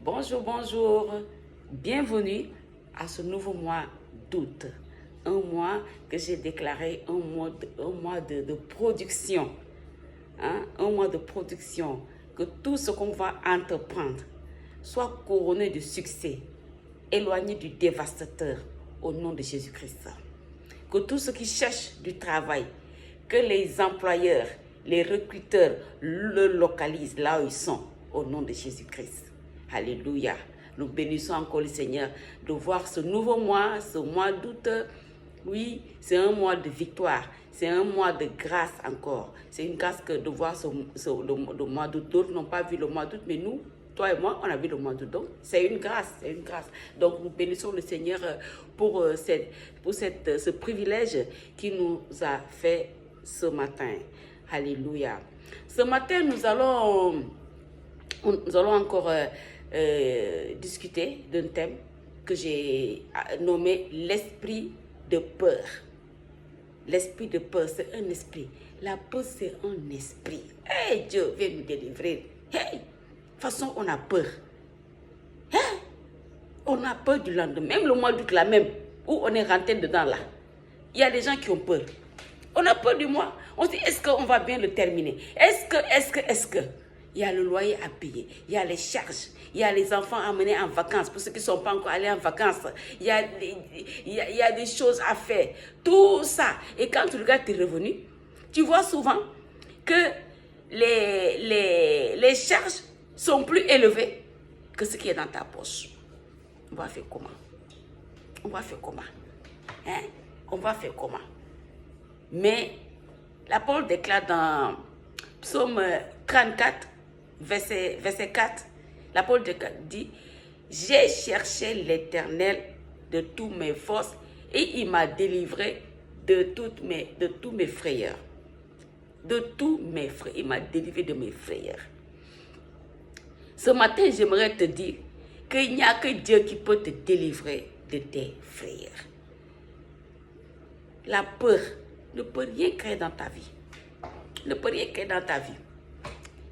Bonjour, bonjour. Bienvenue à ce nouveau mois d'août. Un mois que j'ai déclaré un mois de production. Un mois de production. Que tout ce qu'on va entreprendre soit couronné de succès, éloigné du dévastateur au nom de Jésus-Christ. Que tous ceux qui cherchent du travail, que les employeurs, les recruteurs le localisent là où ils sont au nom de Jésus-Christ. Alléluia. Nous bénissons encore le Seigneur de voir ce nouveau mois, ce mois d'août. Oui, c'est un mois de victoire. C'est un mois de grâce encore. C'est une grâce que de voir le mois d'août. D'autres n'ont pas vu le mois d'août, mais nous, toi et moi, on a vu le mois d'août. Donc, c'est une grâce, c'est une grâce. Donc, nous bénissons le Seigneur pour ce privilège qu'il nous a fait ce matin. Alléluia. Ce matin, nous allons encore discuter d'un thème que j'ai nommé l'esprit de peur. L'esprit de peur, c'est un esprit. La peur, c'est un esprit. Hey, Dieu, viens nous délivrer. Hey, de toute façon, on a peur. Hey, on a peur du lendemain. Même le mois d'août, là même, où on est rentré dedans, là. Il y a des gens qui ont peur. On a peur du mois. On se dit, est-ce qu'on va bien le terminer? Est-ce que il y a le loyer à payer, il y a les charges, il y a les enfants à mener en vacances, pour ceux qui ne sont pas encore allés en vacances, il y a des choses à faire, tout ça. Et quand tu regardes tes revenus, tu vois souvent que les charges sont plus élevées que ce qui est dans ta poche. On va faire comment? On va faire comment? Hein? On va faire comment? Mais la parole déclare dans Psaume 34, verset 4, la parole dit « J'ai cherché l'Éternel de toutes mes forces et il m'a délivré de tous mes frayeurs. » De tous mes frayeurs. Il m'a délivré de mes frayeurs. Ce matin, j'aimerais te dire qu'il n'y a que Dieu qui peut te délivrer de tes frayeurs. La peur ne peut rien créer dans ta vie. Ne peut rien créer dans ta vie.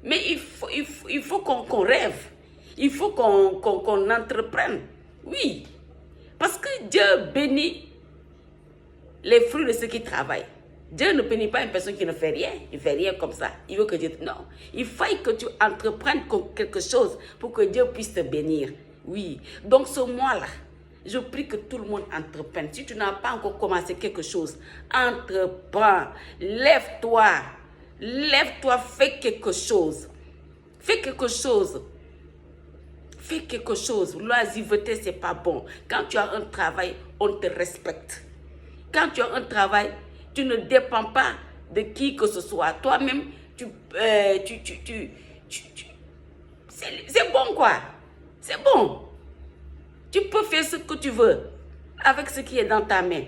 Mais il faut qu'on rêve. Il faut qu'on entreprenne. Oui. Parce que Dieu bénit les fruits de ceux qui travaillent. Dieu ne bénit pas une personne qui ne fait rien. Il ne fait rien comme ça. Il veut que Dieu... Non. Il faut que tu entreprennes quelque chose pour que Dieu puisse te bénir. Oui. Donc ce mois-là, je prie que tout le monde entreprenne. Si tu n'as pas encore commencé quelque chose, entreprends. Lève-toi. Lève-toi, fais quelque chose. Fais quelque chose. Fais quelque chose. L'oisiveté, ce n'est pas bon. Quand tu as un travail, on te respecte. Quand tu as un travail, tu ne dépends pas de qui que ce soit. Toi-même, c'est bon quoi. C'est bon. Tu peux faire ce que tu veux avec ce qui est dans ta main.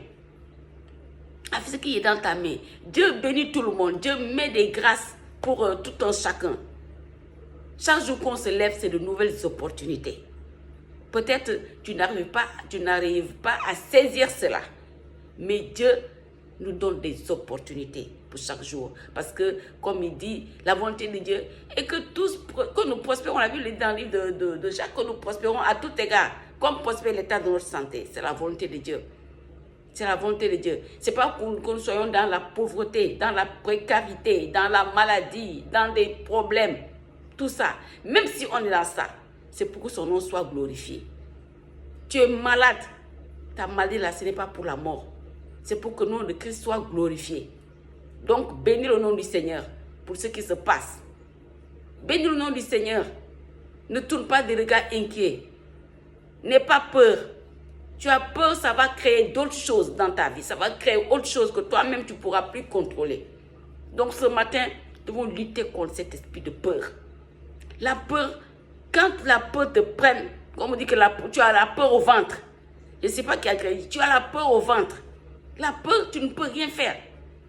Avec ce qui est dans ta main. Dieu bénit tout le monde. Dieu met des grâces pour tout un chacun. Chaque jour qu'on se lève, c'est de nouvelles opportunités. Peut-être tu n'arrives pas à saisir cela. Mais Dieu nous donne des opportunités pour chaque jour. Parce que, comme il dit, la volonté de Dieu est que nous prospérons. On a vu dans le livre de Jacques, que nous prospérons à tout égard. Comme prospère l'état de notre santé. C'est la volonté de Dieu. C'est la volonté de Dieu. Ce n'est pas que nous soyons dans la pauvreté, dans la précarité, dans la maladie, dans des problèmes. Tout ça. Même si on est dans ça, c'est pour que son nom soit glorifié. Tu es malade. Ta maladie là, ce n'est pas pour la mort. C'est pour que le nom de Christ soit glorifié. Donc, bénis le nom du Seigneur pour ce qui se passe. Bénis le nom du Seigneur. Ne tourne pas des regards inquiets. N'aie pas peur. Tu as peur, ça va créer d'autres choses dans ta vie. Ça va créer autre chose que toi-même, tu ne pourras plus contrôler. Donc, ce matin, nous devons lutter contre cet esprit de peur. La peur, quand la peur te prenne, comme on dit que tu as la peur au ventre. Je ne sais pas qui a créé, tu as la peur au ventre. La peur, tu ne peux rien faire.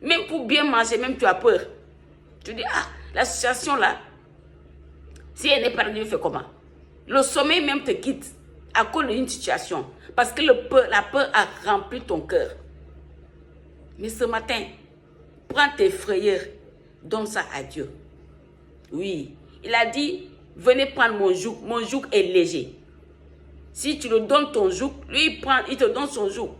Même pour bien manger, même tu as peur. Tu dis, ah, la situation là, si elle n'est pas réglée, fais comment? Le sommeil même te quitte à cause d'une situation. Parce que la peur a rempli ton cœur. Mais ce matin, prends tes frayeurs, donne ça à Dieu. Oui, il a dit, venez prendre mon joug. Mon joug est léger. Si tu le donnes ton joug, lui, il te donne son joug.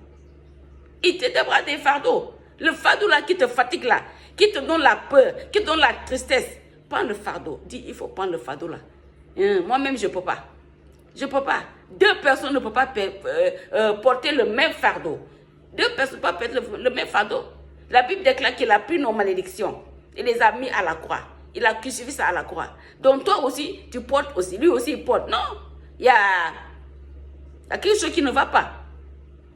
Il te donnera des fardeaux. Le fardeau là qui te fatigue là, qui te donne la peur, qui te donne la tristesse. Prends le fardeau. Dis, il faut prendre le fardeau là. Moi-même, je ne peux pas. Je ne peux pas. Deux personnes ne peuvent pas porter le même fardeau. Deux personnes ne peuvent pas porter le même fardeau. La Bible déclare qu'il a pris nos malédictions. Il les a mis à la croix. Il a crucifié ça à la croix. Donc toi aussi, tu portes aussi. Lui aussi, il porte. Non. Il y a quelque chose qui ne va pas.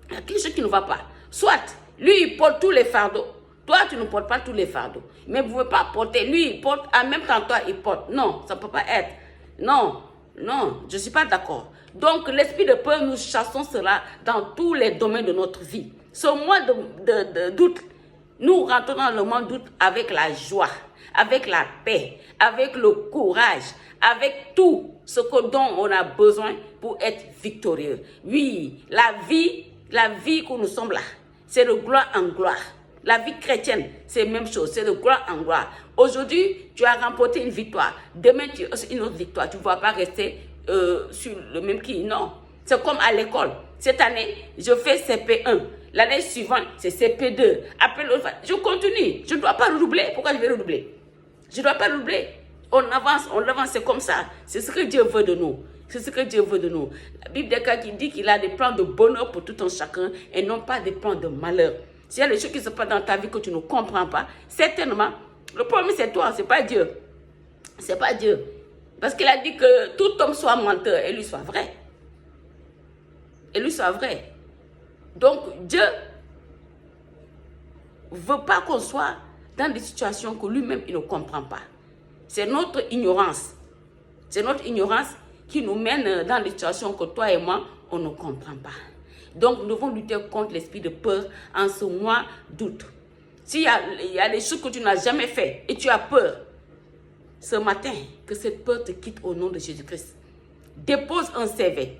Il y a quelque chose qui ne va pas. Soit, lui, il porte tous les fardeaux. Toi, tu ne portes pas tous les fardeaux. Mais vous ne pouvez pas porter. Lui, il porte. En même temps, toi, il porte. Non, ça ne peut pas être. Non, non, je ne suis pas d'accord. Donc, l'esprit de peur, nous chassons cela dans tous les domaines de notre vie. Ce mois de doute, nous rentrons dans le mois d'août avec la joie, avec la paix, avec le courage, avec tout ce dont on a besoin pour être victorieux. Oui, la vie que nous sommes là, c'est de gloire en gloire. La vie chrétienne, c'est la même chose, c'est de gloire en gloire. Aujourd'hui, tu as remporté une victoire. Demain, tu as une autre victoire. Tu ne vas pas rester sur le même qui. Non. C'est comme à l'école. Cette année, je fais CP1. L'année suivante, c'est CP2. Après l'autre, je continue. Je ne dois pas redoubler. Pourquoi je vais redoubler? Je ne dois pas redoubler. On avance, c'est comme ça. C'est ce que Dieu veut de nous. C'est ce que Dieu veut de nous. La Bible dit qu'il a des plans de bonheur pour tout un chacun et non pas des plans de malheur. S'il y a des choses qui se passent dans ta vie que tu ne comprends pas, certainement, le problème c'est toi, c'est pas Dieu. C'est pas Dieu. Parce qu'il a dit que tout homme soit menteur et lui soit vrai. Et lui soit vrai. Donc Dieu ne veut pas qu'on soit dans des situations que lui-même il ne comprend pas. C'est notre ignorance. C'est notre ignorance qui nous mène dans des situations que toi et moi, on ne comprend pas. Donc, nous devons lutter contre l'esprit de peur en ce mois d'août. S'il y a des choses que tu n'as jamais fait et tu as peur, ce matin, que cette peur te quitte au nom de Jésus-Christ. Dépose un CV.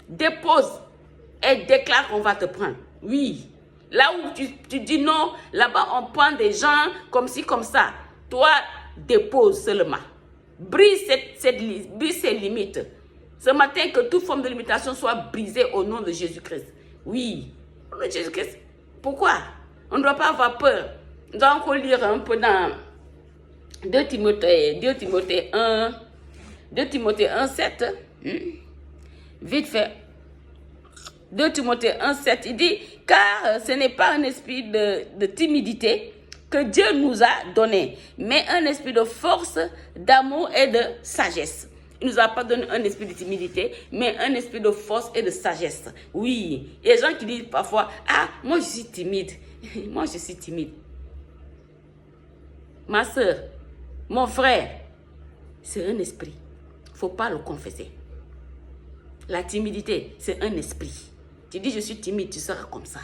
Dépose et déclare qu'on va te prendre. Oui. Là où tu dis non, là-bas on prend des gens comme ci, comme ça. Toi, dépose seulement. Brise ces limites. Ce matin, que toute forme de limitation soit brisée au nom de Jésus-Christ. Oui, au nom de Jésus-Christ. Pourquoi? On ne doit pas avoir peur. Nous allons encore lire un peu dans 2 Timothée 1, 7. Vite fait. 2 Timothée 1, 7, il dit, car ce n'est pas un esprit de timidité que Dieu nous a donné, mais un esprit de force, d'amour et de sagesse. Il ne nous a pas donné un esprit de timidité, mais un esprit de force et de sagesse. Oui, il y a des gens qui disent parfois, ah, moi je suis timide. Moi je suis timide. Ma soeur, mon frère, c'est un esprit. Il ne faut pas le confesser. La timidité, c'est un esprit. Tu dis je suis timide, tu seras comme ça.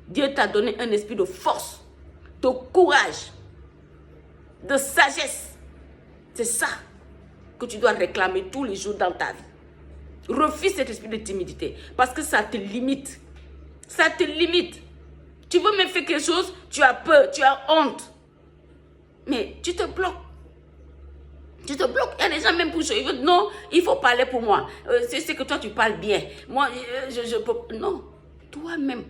Dieu t'a donné un esprit de force, de courage, de sagesse. C'est ça que tu dois réclamer tous les jours dans ta vie. Refuse cet esprit de timidité parce que ça te limite. Ça te limite. Tu veux même faire quelque chose, tu as peur, tu as honte. Mais tu te bloques. Tu te bloques. Il y a des gens même pour ils veulent, non, il faut parler pour moi. C'est que toi tu parles bien. Moi, je peux. Non. Toi-même,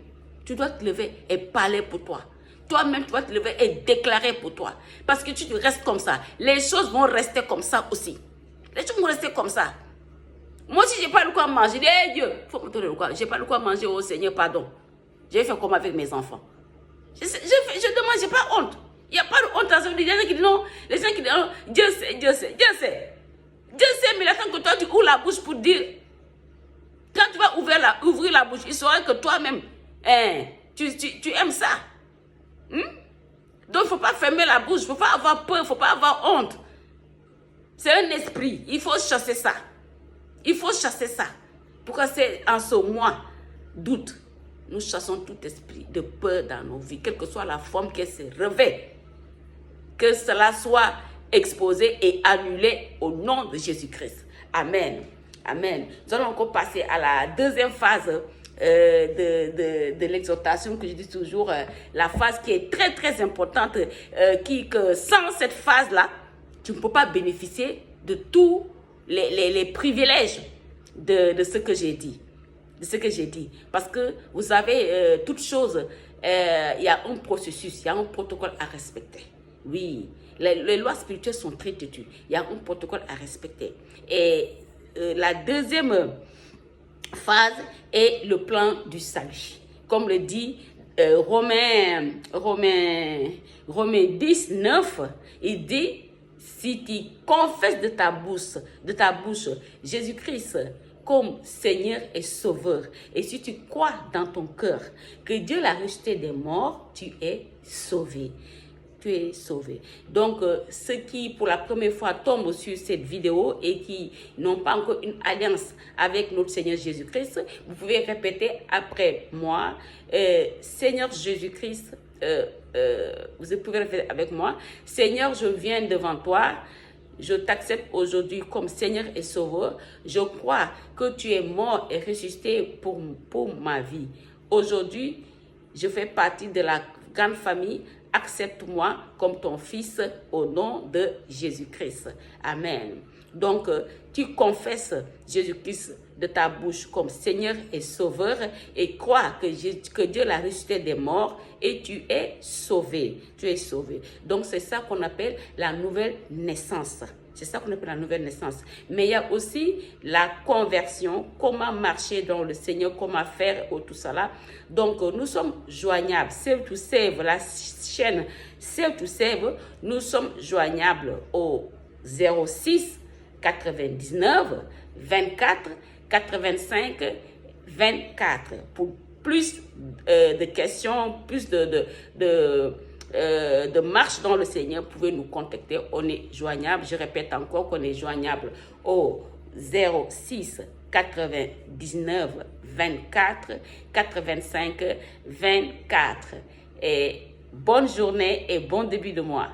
tu dois te lever et parler pour toi. Toi-même, tu dois te lever et déclarer pour toi. Parce que tu restes comme ça. Les choses vont rester comme ça aussi. Les choses vont rester comme ça. Moi, si je n'ai pas le quoi manger, je dis, hey Dieu, il faut me donner le quoi. Je n'ai pas le quoi manger, oh Seigneur, pardon. Je vais faire comme avec mes enfants. Je demande, je n'ai pas honte. Il n'y a pas de honte à ça. Les gens qui disent non. Les gens qui disent non. Dieu sait, Dieu sait, Dieu sait. Dieu sait, mais il attend que toi, tu ouvres la bouche pour dire. Quand tu vas ouvrir la bouche, il saura que toi-même, tu aimes ça. Donc, il ne faut pas fermer la bouche. Il ne faut pas avoir peur. Il ne faut pas avoir honte. C'est un esprit. Il faut chasser ça. Il faut chasser ça. Pourquoi c'est en ce mois d'août, nous chassons tout esprit de peur dans nos vies, quelle que soit la forme qu'elle se revêt. Que cela soit exposé et annulé au nom de Jésus-Christ. Amen. Amen. Nous allons encore passer à la deuxième phase de l'exhortation que je dis toujours, la phase qui est très très importante, que sans cette phase-là, tu ne peux pas bénéficier de tous les privilèges de ce que j'ai dit. De ce que j'ai dit. Parce que vous savez, toute chose, il y a un processus, il y a un protocole à respecter. Oui, les lois spirituelles sont très têtues. Il y a un protocole à respecter. Et la deuxième phase est le plan du salut. Comme le dit Romains 10, 9, il dit, si tu confesses de ta bouche Jésus-Christ comme Seigneur et Sauveur, et si tu crois dans ton cœur que Dieu l'a ressuscité des morts, tu es sauvé. Tu es sauvé. Donc, ceux qui, pour la première fois, tombent sur cette vidéo et qui n'ont pas encore une alliance avec notre Seigneur Jésus-Christ, vous pouvez répéter après moi, Seigneur Jésus-Christ, vous pouvez répéter avec moi, Seigneur, je viens devant toi, je t'accepte aujourd'hui comme Seigneur et Sauveur. Je crois que tu es mort et ressuscité pour ma vie. Aujourd'hui, je fais partie de la grande famille. Accepte-moi comme ton fils au nom de Jésus-Christ. Amen. Donc, tu confesses Jésus-Christ de ta bouche comme Seigneur et Sauveur et crois que Dieu l'a ressuscité des morts et tu es sauvé. Tu es sauvé. Donc, c'est ça qu'on appelle la nouvelle naissance. C'est ça qu'on appelle la nouvelle naissance. Mais il y a aussi la conversion, comment marcher dans le Seigneur, comment faire tout ça là. Donc, nous sommes joignables. Save to Save, la chaîne Save to Save, nous sommes joignables au 06 99 24 85 24. Pour plus de questions, plus de marche dans le Seigneur, vous pouvez nous contacter. On est joignable. Je répète encore qu'on est joignable au 06 99 24 85 24. Et bonne journée et bon début de mois.